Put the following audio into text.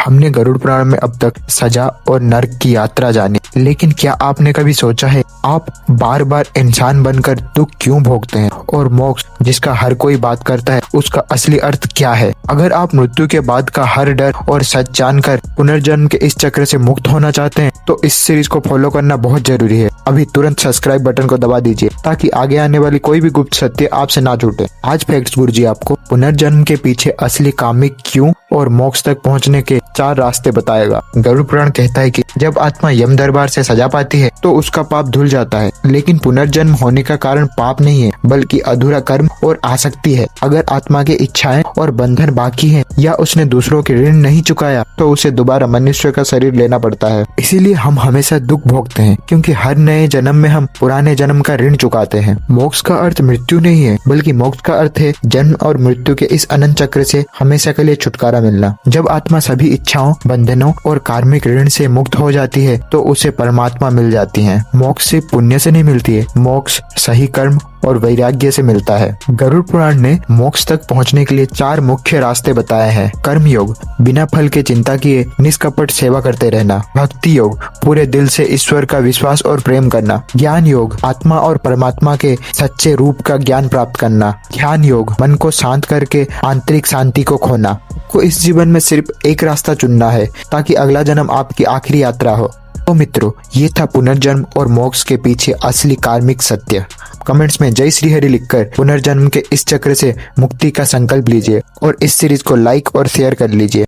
हमने गरुड़ पुराण में अब तक सजा और नर्क की यात्रा जानी, लेकिन क्या आपने कभी सोचा है आप बार बार इंसान बनकर दुख क्यों भोगते हैं, और मोक्ष जिसका हर कोई बात करता है उसका असली अर्थ क्या है। अगर आप मृत्यु के बाद का हर डर और सच जानकर पुनर्जन्म के इस चक्र से मुक्त होना चाहते हैं तो इस सीरीज को फॉलो करना बहुत जरूरी है। अभी तुरंत सब्सक्राइब बटन को दबा दीजिए ताकि आगे आने वाली कोई भी गुप्त सत्य आपसे ना छूटे। आज फैक्ट्स गुरुजी आपको पुनर्जन्म के पीछे असली कामिक क्यों और मोक्ष तक पहुंचने के 4 रास्ते बताएगा। गरुड़ पुराण कहता है कि जब आत्मा यम दरबार से सजा पाती है तो उसका पाप धुल जाता है, लेकिन पुनर्जन्म होने का कारण पाप नहीं है बल्कि अधूरा कर्म और आसक्ति है। अगर आत्मा की इच्छाएं और बंधन बाकी हैं या उसने दूसरों के ऋण नहीं चुकाया तो उसे दोबारा मनुष्य का शरीर लेना पड़ता है। इसीलिए हम हमेशा दुख भोगते हैं, क्योंकि हर नए जन्म में हम पुराने जन्म का ऋण चुकाते हैं। मोक्ष का अर्थ मृत्यु नहीं है बल्कि मोक्ष का अर्थ है जन्म और मृत्यु के इस अनंत चक्र से हमेशा के लिए छुटकारा मिलना। जब आत्मा सभी इच्छाओं, बंधनों और कार्मिक ऋण से मुक्त हो जाती है तो उसे परमात्मा मिल जाती है। मोक्ष सिर्फ पुण्य से नहीं मिलती है, मोक्ष सही कर्म और वैराग्य से मिलता है। गरुड़ पुराण ने मोक्ष तक पहुंचने के लिए 4 मुख्य रास्ते बताए हैं। कर्म योग, बिना फल के चिंता किए निष्कपट सेवा करते रहना। भक्ति योग, पूरे दिल से ईश्वर का विश्वास और प्रेम करना। ज्ञान योग, आत्मा और परमात्मा के सच्चे रूप का ज्ञान प्राप्त करना। ध्यान योग, मन को शांत करके आंतरिक शांति को खोना। को इस जीवन में सिर्फ एक रास्ता चुनना है ताकि अगला जन्म आपकी आखिरी यात्रा हो। तो मित्रों, ये था पुनर्जन्म और मोक्ष के पीछे असली कार्मिक सत्य। कमेंट्स में जय श्री हरि लिखकर पुनर्जन्म के इस चक्र से मुक्ति का संकल्प लीजिए और इस सीरीज को लाइक और शेयर कर लीजिए।